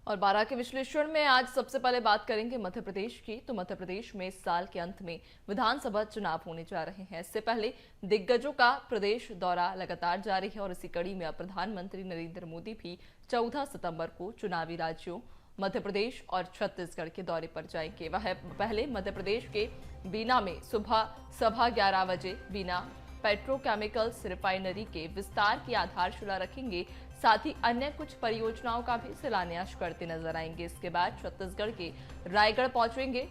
और 12 के विश्लेषण में आज सबसे पहले बात करेंगे मध्य प्रदेश की। तो मध्य प्रदेश में इस साल के अंत में विधानसभा चुनाव होने जा रहे हैं। इससे पहले दिग्गजों का प्रदेश दौरा लगातार जारी है और इसी कड़ी में अब प्रधानमंत्री नरेंद्र मोदी भी 14 सितंबर को चुनावी राज्यों मध्य प्रदेश और छत्तीसगढ़ के दौरे पर जाएंगे। वह पहले मध्य प्रदेश के बीना में सुबह सवा 11 बजे बीना पेट्रोकेमिकल्स रिफाइनरी के विस्तार की आधारशिला रखेंगे। साथ ही अन्य कुछ परियोजनाओं का भी शिलान्यास करते नजर आएंगे। इसके बाद छत्तीसगढ़ के रायगढ़ पहुंचेंगे।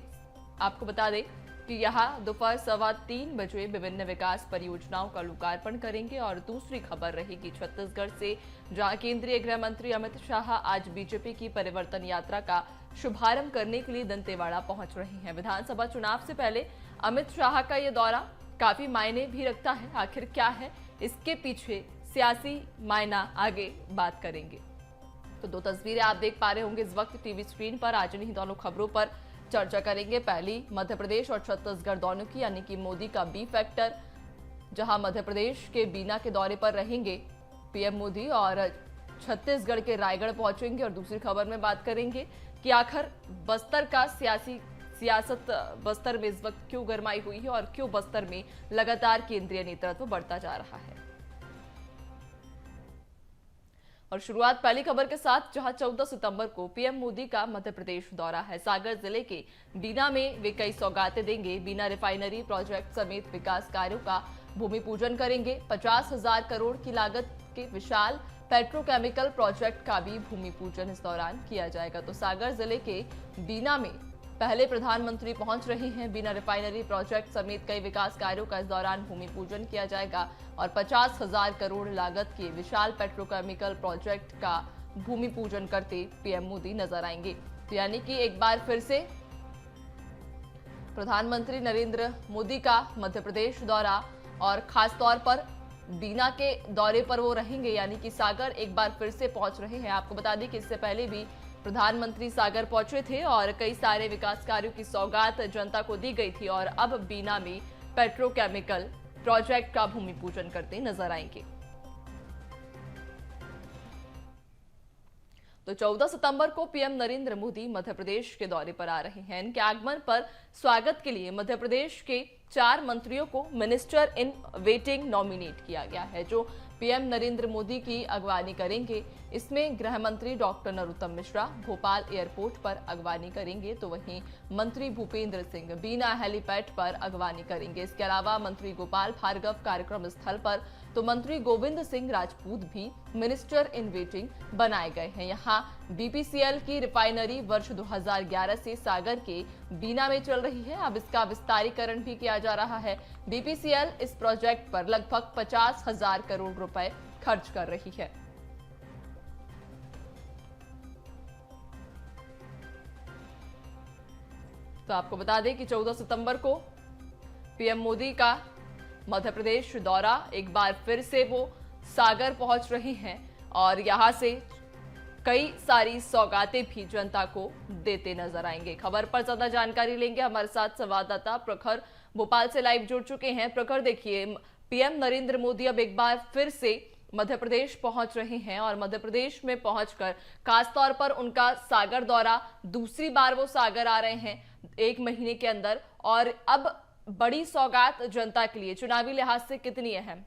आपको बता दें कि यहां दोपहर 3:15 बजे विभिन्न विकास परियोजनाओं का लोकार्पण करेंगे। और दूसरी खबर रहेगी छत्तीसगढ़ से, जहां केंद्रीय गृह मंत्री अमित शाह आज बीजेपी की परिवर्तन यात्रा का शुभारंभ करने के लिए दंतेवाड़ा पहुंच रहे हैं। विधानसभा चुनाव से पहले अमित शाह का यह दौरा काफी मायने भी रखता है। आखिर क्या है इसके पीछे सियासी मायना, आगे बात करेंगे। तो दो तस्वीरें आप देख पा रहे होंगे इस वक्त टीवी स्क्रीन पर। आज इन्हीं दोनों खबरों पर चर्चा करेंगे। पहली मध्य प्रदेश और छत्तीसगढ़ दोनों की, यानी कि मोदी का बी फैक्टर, जहां मध्य प्रदेश के बीना के दौरे पर रहेंगे पीएम मोदी और छत्तीसगढ़ के रायगढ़ पहुंचेंगे। और दूसरी खबर में बात करेंगे कि आखिर बस्तर का सियासत बस्तर में इस वक्त क्यों गरमाई हुई है और क्यों बस्तर में लगातार केंद्रीय नेतृत्व बढ़ता जा रहा है। और शुरुआत पहली खबर के साथ, जहां 14 सितंबर को पीएम मोदी का मध्य प्रदेश दौरा है। सागर जिले के बीना में वे कई सौगातें देंगे। बीना रिफाइनरी प्रोजेक्ट समेत विकास कार्यों का भूमि पूजन करेंगे। 50,000 करोड़ की लागत के विशाल पेट्रोकेमिकल प्रोजेक्ट का भी भूमि पूजन इस दौरान किया जाएगा। तो सागर जिले के बीना में पहले प्रधानमंत्री पहुंच रहे हैं। बीना रिफाइनरी प्रोजेक्ट समेत कई विकास कार्यों का इस दौरान भूमि पूजन किया जाएगा। और 50,000 करोड़ लागत के विशाल पेट्रोकेमिकल प्रोजेक्ट का भूमि पूजन करते पीएम मोदी नजर आएंगे। तो यानी कि एक बार फिर से प्रधानमंत्री नरेंद्र मोदी का मध्य प्रदेश दौरा, और खास तौर पर बीना के दौरे पर वो रहेंगे, यानी कि सागर एक बार फिर से पहुंच रहे हैं। आपको बता दें कि इससे पहले भी प्रधानमंत्री सागर पहुंचे थे और कई सारे विकास कार्यों की सौगात जनता को दी गई थी। और अब बीना में पेट्रोकेमिकल प्रोजेक्ट का भूमि पूजन करते नजर आएंगे। तो 14 सितंबर को पीएम नरेंद्र मोदी मध्य प्रदेश के दौरे पर आ रहे हैं। इनके आगमन पर स्वागत के लिए मध्य प्रदेश के 4 मंत्रियों को मिनिस्टर इन वेटिंग नॉमिनेट किया गया है, जो पीएम नरेंद्र मोदी की अगवानी करेंगे। इसमें गृह मंत्री डॉक्टर नरोत्तम मिश्रा भोपाल एयरपोर्ट पर अगवानी करेंगे, तो वहीं मंत्री भूपेंद्र सिंह बीना हेलीपैड पर अगवानी करेंगे। इसके अलावा मंत्री गोपाल भार्गव कार्यक्रम स्थल पर, तो मंत्री गोविंद सिंह राजपूत भी मिनिस्टर इन वेटिंग बनाए गए हैं। यहाँ बीपीसीएल की रिफाइनरी वर्ष 2011 से सागर के बीना में चल रही है। अब इसका विस्तारीकरण भी किया जा रहा है। बीपीसीएल इस प्रोजेक्ट पर लगभग 50,000 करोड़ रुपए खर्च कर रही है। तो आपको बता दें कि 14 सितंबर को पीएम मोदी का मध्य प्रदेश दौरा, एक बार फिर से वो सागर पहुंच रही हैं और यहां से कई सारी सौगातें भी जनता को देते नजर आएंगे। खबर पर ज्यादा जानकारी लेंगे, हमारे साथ संवाददाता प्रखर भोपाल से लाइव जुड़ चुके हैं। प्रखर, देखिए पीएम नरेंद्र मोदी अब एक बार फिर से मध्य प्रदेश पहुंच रहे हैं और मध्य प्रदेश में पहुंचकर खासतौर पर उनका सागर दौरा, दूसरी बार वो सागर आ रहे हैं 1 महीने के अंदर। और अब बड़ी सौगात जनता के लिए चुनावी लिहाज से कितनी अहम?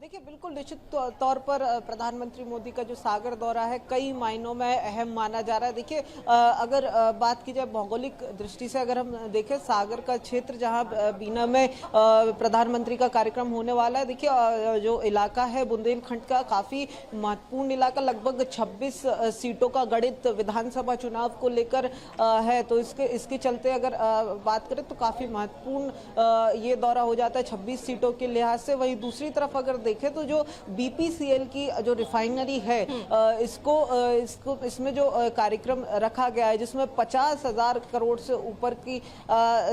देखिए, बिल्कुल निश्चित तौर पर प्रधानमंत्री मोदी का जो सागर दौरा है कई मायनों में अहम माना जा रहा है। देखिए, अगर बात की जाए भौगोलिक दृष्टि से, अगर हम देखें सागर का क्षेत्र जहां बीना में प्रधानमंत्री का कार्यक्रम होने वाला है, देखिए जो इलाका है बुंदेलखंड का काफ़ी महत्वपूर्ण इलाका, लगभग 26 सीटों का गणित विधानसभा चुनाव को लेकर है। तो इसके चलते अगर बात करें तो काफ़ी महत्वपूर्ण ये दौरा हो जाता है 26 सीटों के लिहाज से। वहीं दूसरी तरफ अगर देखें तो जो बीपीसीएल की जो रिफाइनरी है, इसमें जो कार्यक्रम रखा गया है, जिसमें 50,000 करोड़ से ऊपर की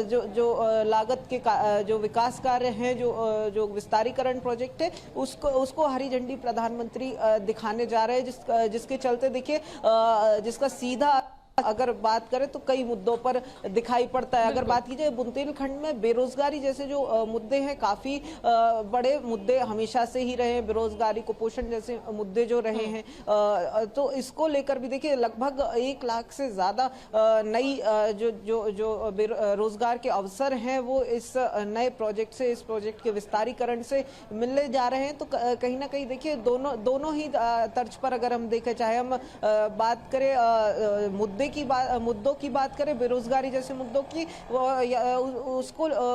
जो लागत के जो विकास कार्य हैं, जो विस्तारीकरण प्रोजेक्ट है, उसको हरी झंडी प्रधानमंत्री दिखाने जा रहे हैं, जिसके चलते देखिए जिसका सीधा अगर बात करें तो कई मुद्दों पर दिखाई पड़ता है। अगर बात की जाए बुंदेलखंड में बेरोजगारी जैसे जो मुद्दे हैं, काफी बड़े मुद्दे हमेशा से ही रहे हैं। बेरोजगारी, कुपोषण जैसे मुद्दे जो रहे हैं, तो इसको लेकर भी देखिए लगभग 1 लाख से ज्यादा नई जो जो जो रोजगार के अवसर हैं वो इस नए प्रोजेक्ट से, इस प्रोजेक्ट के विस्तारीकरण से मिलने जा रहे हैं। तो कहीं ना कहीं देखिए दोनों ही तर्ज पर अगर हम देखें, चाहे हम बात करें मुद्दों की बात करें, बेरोजगारी जैसे मुद्दों की,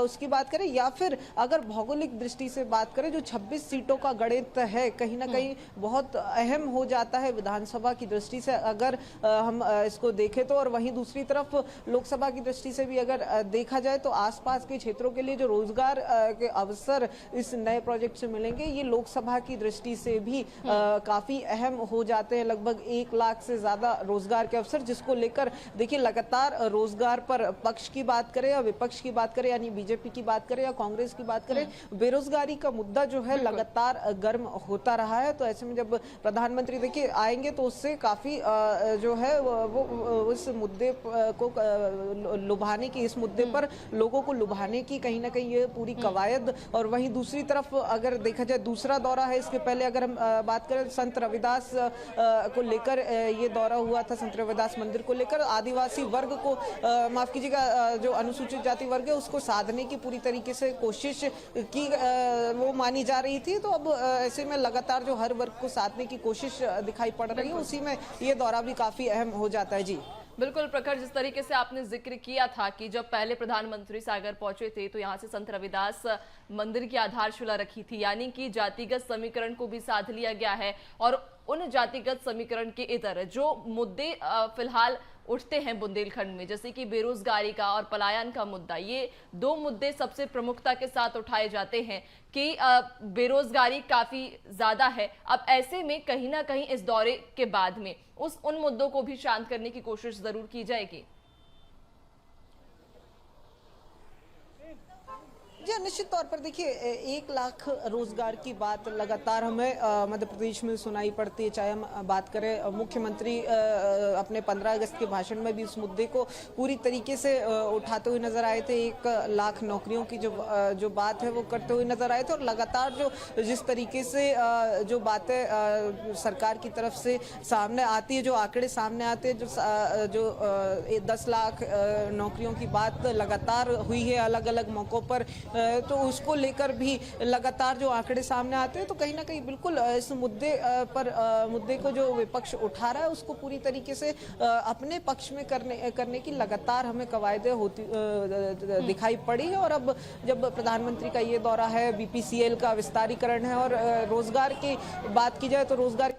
उसकी बात करें, या फिर अगर भौगोलिक दृष्टि से बात करें, जो 26 सीटों का गणित है कहीं ना कहीं बहुत अहम हो जाता है विधानसभा की दृष्टि से अगर हम इसको देखें तो। और वहीं दूसरी तरफ लोकसभा की दृष्टि से भी अगर देखा जाए तो आसपास के क्षेत्रों के लिए जो रोजगार के अवसर इस नए प्रोजेक्ट से मिलेंगे, ये लोकसभा की दृष्टि से भी काफी अहम हो जाते हैं। लगभग 1 लाख से ज्यादा रोजगार के अवसर, जिसको लेकर देखिए लगातार रोजगार पर पक्ष की बात करें या विपक्ष की बात करें, यानी बीजेपी की बात करें या कांग्रेस की बात करें, बेरोजगारी का मुद्दा जो है लगातार गर्म होता रहा है। तो ऐसे में जब प्रधानमंत्री देखिए आएंगे तो उससे काफी जो है वो उस मुद्दे को लुभाने की, इस मुद्दे पर लोगों को लुभाने की कहीं ना कहीं ये पूरी कवायद। और वहीं दूसरी तरफ अगर देखा जाए दूसरा दौरा है, इसके पहले अगर हम बात करें संत रविदास को लेकर ये दौरा हुआ था, संत रविदास मंदिर को लेकर आदिवासी वर्ग को माफ कीजिएगा, जो अनुसूचित जाति वर्ग है उसको साधने की पूरी तरीके से कोशिश की वो मानी जा रही थी। तो अब ऐसे में लगातार जो हर वर्ग को साधने की कोशिश दिखाई पड़ रही है, उसी में ये दौरा भी काफी अहम हो जाता है। जी बिल्कुल प्रखर, जिस तरीके से आपने जिक्र किया था कि जब पहले प्रधानमंत्री सागर पहुंचे थे तो यहाँ से संत रविदास मंदिर की आधारशिला रखी थी, यानी कि जातिगत समीकरण को भी साध लिया गया है। और उन जातिगत समीकरण के इधर जो मुद्दे फिलहाल उठते हैं बुंदेलखंड में, जैसे कि बेरोजगारी का और पलायन का मुद्दा, ये 2 मुद्दे सबसे प्रमुखता के साथ उठाए जाते हैं कि बेरोजगारी काफी ज्यादा है। अब ऐसे में कहीं ना कहीं इस दौरे के बाद में उन मुद्दों को भी शांत करने की कोशिश जरूर की जाएगी। जी निश्चित तौर पर देखिए 1 लाख रोजगार की बात लगातार हमें मध्य प्रदेश में सुनाई पड़ती है। चाहे हम बात करें मुख्यमंत्री अपने 15 अगस्त के भाषण में भी इस मुद्दे को पूरी तरीके से उठाते हुए नजर आए थे। 1 लाख नौकरियों की जो बात है वो करते हुए नजर आए थे। और लगातार जिस तरीके से जो बातें सरकार की तरफ से सामने आती है, जो आंकड़े सामने आते हैं, जो 10 लाख नौकरियों की बात लगातार हुई है अलग अलग मौकों पर, तो उसको लेकर भी लगातार जो आंकड़े सामने आते हैं, तो कहीं ना कहीं बिल्कुल इस मुद्दे को जो विपक्ष उठा रहा है उसको पूरी तरीके से अपने पक्ष में करने की लगातार हमें कवायदें होती दिखाई पड़ी है। और अब जब प्रधानमंत्री का ये दौरा है, बीपीसीएल का विस्तारीकरण है और रोजगार की बात की जाए तो रोजगार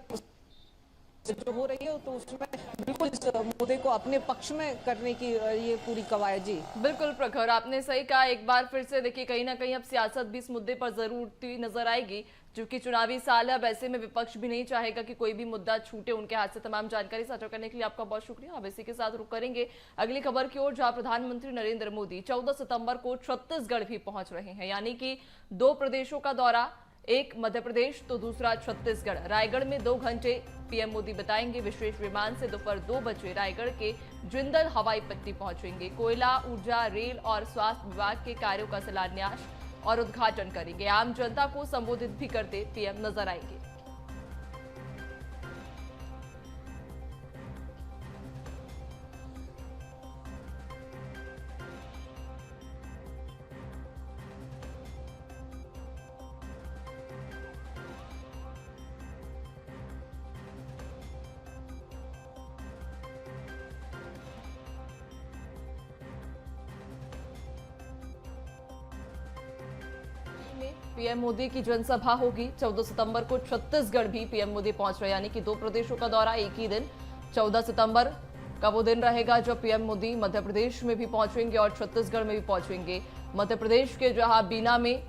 जो हो रही है तो उसमें बिल्कुल इस मुद्दे को अपने पक्ष में करने की ये पूरी कवायद। जी बिल्कुल प्रखर, आपने सही कहा। एक बार फिर से देखिए कहीं ना कहीं अब सियासत भी इस मुद्दे पर जरूर उठती नजर आएगी, क्योंकि चुनावी साल है। अब ऐसे में विपक्ष भी नहीं चाहेगा कि कोई भी मुद्दा छूटे उनके हाथ से। तमाम जानकारी साझा करने के लिए आपका बहुत शुक्रिया। अब इसी के साथ रुक करेंगे अगली खबर की ओर, जहां प्रधानमंत्री नरेंद्र मोदी 14 सितंबर को छत्तीसगढ़ भी पहुंच रहे हैं, यानी कि 2 प्रदेशों का दौरा, एक मध्य प्रदेश तो दूसरा छत्तीसगढ़। रायगढ़ में 2 घंटे पीएम मोदी बिताएंगे। विशेष विमान से दोपहर 2 बजे रायगढ़ के जिंदल हवाई पट्टी पहुंचेंगे। कोयला, ऊर्जा, रेल और स्वास्थ्य विभाग के कार्यों का शिलान्यास और उद्घाटन करेंगे। आम जनता को संबोधित भी करते पीएम नजर आएंगे। पीएम मोदी की जनसभा होगी 14 सितंबर को। छत्तीसगढ़ भी पीएम मोदी पहुंच रहे हैं, यानी कि 2 प्रदेशों का दौरा एक ही दिन। 14 सितंबर का वो दिन रहेगा जब पीएम मोदी मध्य प्रदेश में भी पहुंचेंगे और छत्तीसगढ़ में भी पहुंचेंगे। मध्य प्रदेश के जहां बीना में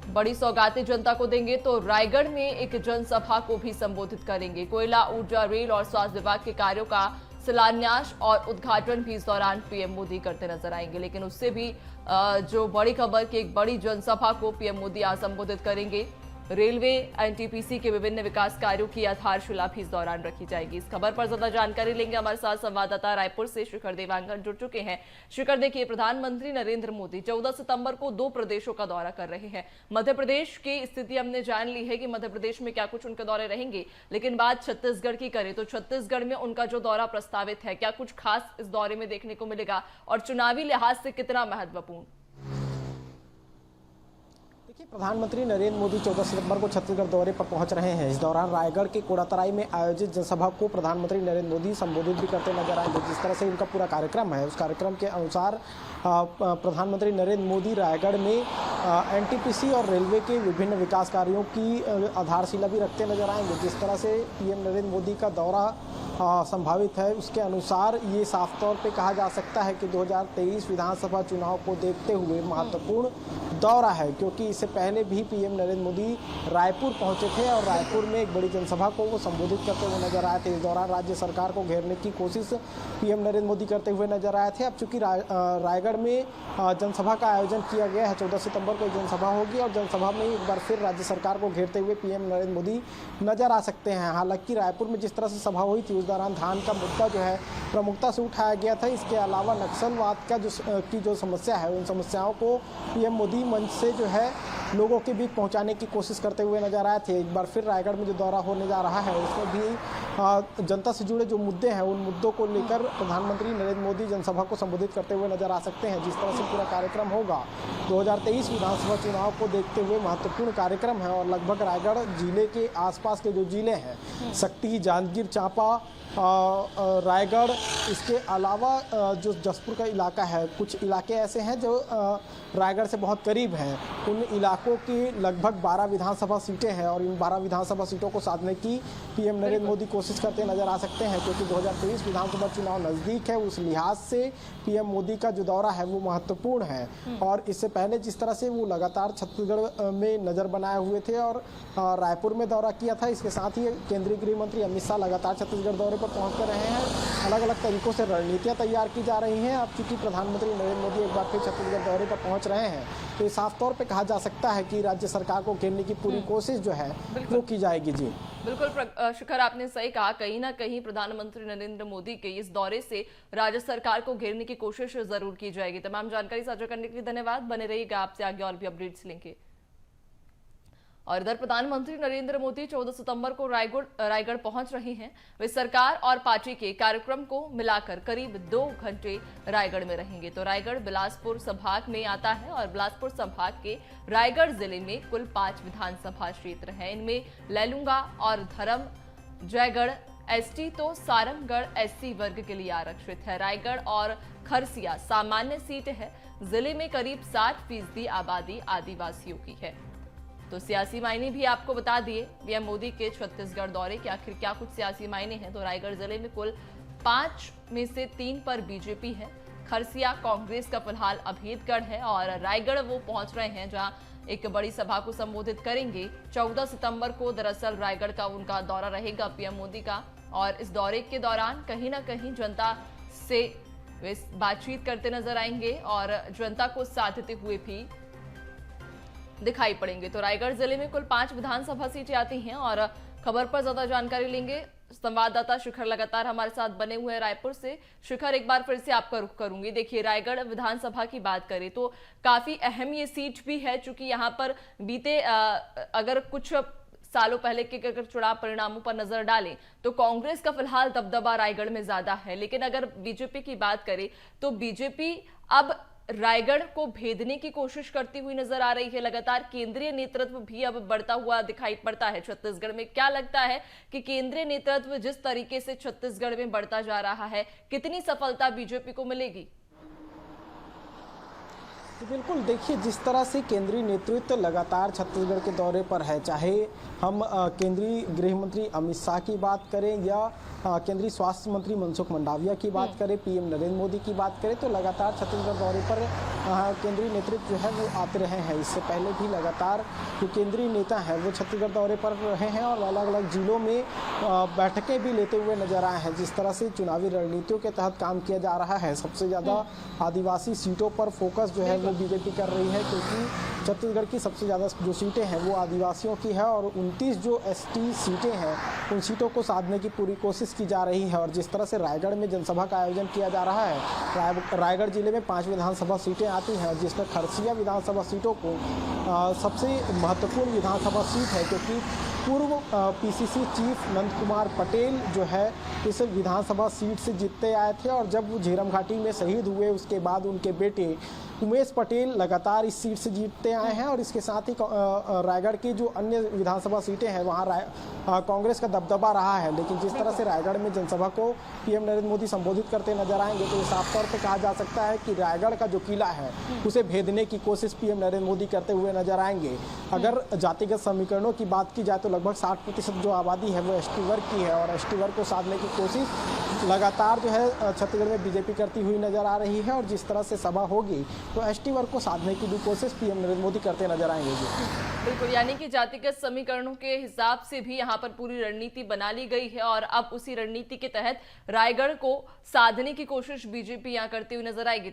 बड़ी सौगातें जनता को देंगे, तो रायगढ़ में एक जनसभा को भी संबोधित करेंगे। कोयला, ऊर्जा, रेल और स्वास्थ्य विभाग के कार्यों का शिलान्यास और उद्घाटन भी इस दौरान पीएम मोदी करते नजर आएंगे। लेकिन उससे भी जो बड़ी खबर की एक बड़ी जनसभा को पीएम मोदी आज संबोधित करेंगे रेलवे एनटीपीसी के विभिन्न विकास कार्यों की आधारशिला भी इस दौरान रखी जाएगी। इस खबर पर ज्यादा जानकारी लेंगे हमारे साथ संवाददाता रायपुर से शिखर देवांगन जुड़ चुके हैं। शिखर, देखिए, प्रधानमंत्री नरेंद्र मोदी 14 सितंबर को 2 प्रदेशों का दौरा कर रहे हैं। मध्य प्रदेश की स्थिति हमने जान ली है कि मध्य प्रदेश में क्या कुछ उनके दौरे रहेंगे, लेकिन बात छत्तीसगढ़ की करें तो छत्तीसगढ़ में उनका जो दौरा प्रस्तावित है, क्या कुछ खास इस दौरे में देखने को मिलेगा और चुनावी लिहाज से कितना महत्वपूर्ण? प्रधानमंत्री नरेंद्र मोदी 14 सितंबर को छत्तीसगढ़ दौरे पर पहुंच रहे हैं। इस दौरान रायगढ़ के कोड़ातराई में आयोजित जनसभा को प्रधानमंत्री नरेंद्र मोदी संबोधित भी करते नजर आएंगे। जिस तरह से उनका पूरा कार्यक्रम है, उस कार्यक्रम के अनुसार प्रधानमंत्री नरेंद्र मोदी रायगढ़ में एनटीपीसी और रेलवे के विभिन्न विकास कार्यों की आधारशिला भी रखते नजर आएंगे। जिस तरह से पीएम नरेंद्र मोदी का दौरा संभावित है, उसके अनुसार ये साफ तौर पे कहा जा सकता है कि 2023 विधानसभा चुनाव को देखते हुए महत्वपूर्ण दौरा है, क्योंकि इससे पहले भी पीएम नरेंद्र मोदी रायपुर पहुंचे थे और रायपुर में एक बड़ी जनसभा को वो संबोधित करते हुए नजर आए थे। इस दौरान राज्य सरकार को घेरने की कोशिश पीएम नरेंद्र मोदी करते हुए नजर आए थे। अब चूंकि रायगढ़ में जनसभा का आयोजन किया गया है, 14 सितंबर को एक जनसभा होगी और जनसभा में एक बार फिर राज्य सरकार को घेरते हुए पीएम नरेंद्र मोदी नजर आ सकते हैं। हालांकि रायपुर में जिस तरह से सभा हुई थी, उस दौरान धान का मुद्दा जो है प्रमुखता से उठाया गया था। इसके अलावा नक्सलवाद का जो समस्या है, उन समस्याओं को पीएम मोदी मंच से जो है लोगों के बीच पहुंचाने की कोशिश करते हुए नजर आए थे। एक बार फिर रायगढ़ में जो दौरा होने जा रहा है, उसमें भी जनता से जुड़े जो मुद्दे हैं, उन मुद्दों को लेकर प्रधानमंत्री नरेंद्र मोदी जनसभा को संबोधित करते हुए नजर आ सकते हैं। जिस तरह से पूरा कार्यक्रम होगा, 2023 विधानसभा चुनाव को देखते हुए महत्वपूर्ण कार्यक्रम है और लगभग रायगढ़ जिले के आसपास के जो जिले हैं, सक्ती, जांजगीर चांपा, रायगढ़, इसके अलावा जो जसपुर का इलाका है, कुछ इलाके ऐसे हैं जो रायगढ़ से बहुत करीब हैं। उन इलाकों की लगभग 12 विधानसभा सीटें हैं और इन 12 विधानसभा सीटों को साधने की पीएम नरेंद्र मोदी कोशिश करते नजर आ सकते हैं, क्योंकि 2023 विधानसभा चुनाव नज़दीक है। उस लिहाज से पीएम मोदी का जो दौरा है वो महत्वपूर्ण है। और इससे पहले जिस तरह से वो लगातार छत्तीसगढ़ में नज़र बनाए हुए थे और रायपुर में दौरा किया था, इसके साथ ही केंद्रीय गृह मंत्री अमित शाह लगातार छत्तीसगढ़ दौरे पर पहुंचते रहे हैं। अलग अलग तरीकों से रणनीतियां तैयार की जा रही हैं। अब चूंकि प्रधानमंत्री नरेंद्र मोदी एक बार फिर छत्तीसगढ़ दौरे पर पहुंच रहे हैं, तो ये साफ तौर पे कहा जा सकता है कि राज्य सरकार को घेरने की पूरी कोशिश जो है वो की जाएगी। जी बिल्कुल शिखर, आपने सही कहा। कहीं ना कहीं प्रधानमंत्री नरेंद्र मोदी के इस दौरे से राज्य सरकार को घेरने की कोशिश जरूर की जाएगी। तमाम जानकारी साझा करने के लिए धन्यवाद। बने रहिएगा, आपसे आगे और भी अपडेट्स लेंगे। और इधर प्रधानमंत्री नरेंद्र मोदी 14 सितंबर को रायगढ़ पहुंच रहे हैं। वे सरकार और पार्टी के कार्यक्रम को मिलाकर करीब 2 घंटे रायगढ़ में रहेंगे। तो रायगढ़ बिलासपुर संभाग में आता है और बिलासपुर संभाग के रायगढ़ जिले में कुल 5 विधानसभा क्षेत्र हैं। इनमें लैलूंगा और धरम जयगढ़ एसटी तो सारंगगढ़ एससी वर्ग के लिए आरक्षित है। रायगढ़ और खरसिया सामान्य सीट है। जिले में करीब 60% आबादी आदिवासियों की है। तो सियासी मायने भी आपको बता दिए पीएम मोदी के छत्तीसगढ़ दौरे के आखिर क्या कुछ सियासी मायने हैं। तो रायगढ़ जिले में कुल 5 में से 3 पर बीजेपी है। खरसिया कांग्रेस का फिलहाल अभेदगढ़ है और रायगढ़ वो पहुंच रहे हैं जहां एक बड़ी सभा को संबोधित करेंगे। 14 सितंबर को दरअसल रायगढ़ का उनका दौरा रहेगा पीएम मोदी का, और इस दौरे के दौरान कहीं ना कहीं जनता से वे बातचीत करते नजर आएंगे और जनता को साधते हुए भी दिखाई पड़ेंगे। तो रायगढ़ जिले में कुल 5 विधानसभा सीटें आती हैं और खबर पर ज्यादा जानकारी लेंगे। संवाददाता शिखर लगातार हमारे साथ बने हुए हैं रायपुर से। शिखर, एक बार फिर से आपका रुख करूंगी। देखिए, रायगढ़ विधानसभा की बात करें तो काफी अहम ये सीट भी है, चूंकि यहाँ पर बीते अगर कुछ सालों पहले के अगर चुनाव परिणामों पर नजर डालें तो कांग्रेस का फिलहाल दबदबा रायगढ़ में ज्यादा है। लेकिन अगर बीजेपी की बात करें तो बीजेपी अब रायगढ़ को भेदने की कोशिश करती हुई नजर आ रही है। लगातार केंद्रीय नेतृत्व भी अब बढ़ता हुआ दिखाई पड़ता है छत्तीसगढ़ में। क्या लगता है कि केंद्रीय नेतृत्व जिस तरीके से छत्तीसगढ़ में बढ़ता जा रहा है, कितनी सफलता बीजेपी को मिलेगी? बिल्कुल, देखिए, जिस तरह से केंद्रीय नेतृत्व लगातार छत्तीसगढ़ के दौरे पर है, चाहे हम केंद्रीय गृह मंत्री अमित शाह की बात करें या केंद्रीय स्वास्थ्य मंत्री मनसुख मंडाविया की बात करें, पीएम नरेंद्र मोदी की बात करें, तो लगातार छत्तीसगढ़ दौरे पर केंद्रीय नेतृत्व जो है वो आते रहे हैं। इससे पहले भी लगातार जो केंद्रीय नेता हैं वो छत्तीसगढ़ दौरे पर रहे हैं और अलग अलग जिलों में बैठकें भी लेते हुए नजर आए हैं। जिस तरह से चुनावी रणनीतियों के तहत काम किया जा रहा है, सबसे ज़्यादा आदिवासी सीटों पर फोकस जो है वो बीजेपी कर रही है, क्योंकि छत्तीसगढ़ की सबसे ज़्यादा जो सीटें हैं वो आदिवासियों की है और 29 जो एसटी सीटें हैं उन सीटों को साधने की पूरी कोशिश की जा रही है। और जिस तरह से रायगढ़ में जनसभा का आयोजन किया जा रहा है, रायगढ़ जिले में 5 विधानसभा सीटें आती हैं, जिसमें खरसिया विधानसभा सीटों को सबसे महत्वपूर्ण विधानसभा सीट है, क्योंकि पूर्व पीसीसी चीफ नंद कुमार पटेल जो है इस विधानसभा सीट से जीतते आए थे और जब वो झीरम घाटी में शहीद हुए उसके बाद उनके बेटे उमेश पटेल लगातार इस सीट से जीतते आए हैं। और इसके साथ ही रायगढ़ की जो अन्य विधानसभा सीटें हैं वहाँ कांग्रेस का दबदबा रहा है। लेकिन जिस तरह से रायगढ़ में जनसभा को पीएम नरेंद्र मोदी संबोधित करते नजर आएंगे तो ये साफ तौर पर कहा जा सकता है कि रायगढ़ का जो किला है उसे भेदने की कोशिश पीएम नरेंद्र मोदी करते हुए नजर आएंगे। अगर जातिगत समीकरणों की बात की जाए तो लगभग 60% जो आबादी है वो एसटी वर्ग की है और एसटी वर्ग को साधने की कोशिश लगातार जो है छत्तीसगढ़ में बीजेपी करती हुई नजर आ रही है। और जिस तरह से सभा होगी तो एसटी वर्ग को साधने की भी कोशिश पीएम नरेंद्र मोदी करते नजर आएंगे। बिल्कुल, यानी कि जातिगत समीकरणों के हिसाब से भी यहाँ पर पूरी रणनीति बना ली गई है और अब उसी रणनीति के तहत रायगढ़ को साधने की कोशिश बीजेपी यहाँ करती हुई नजर आएगी।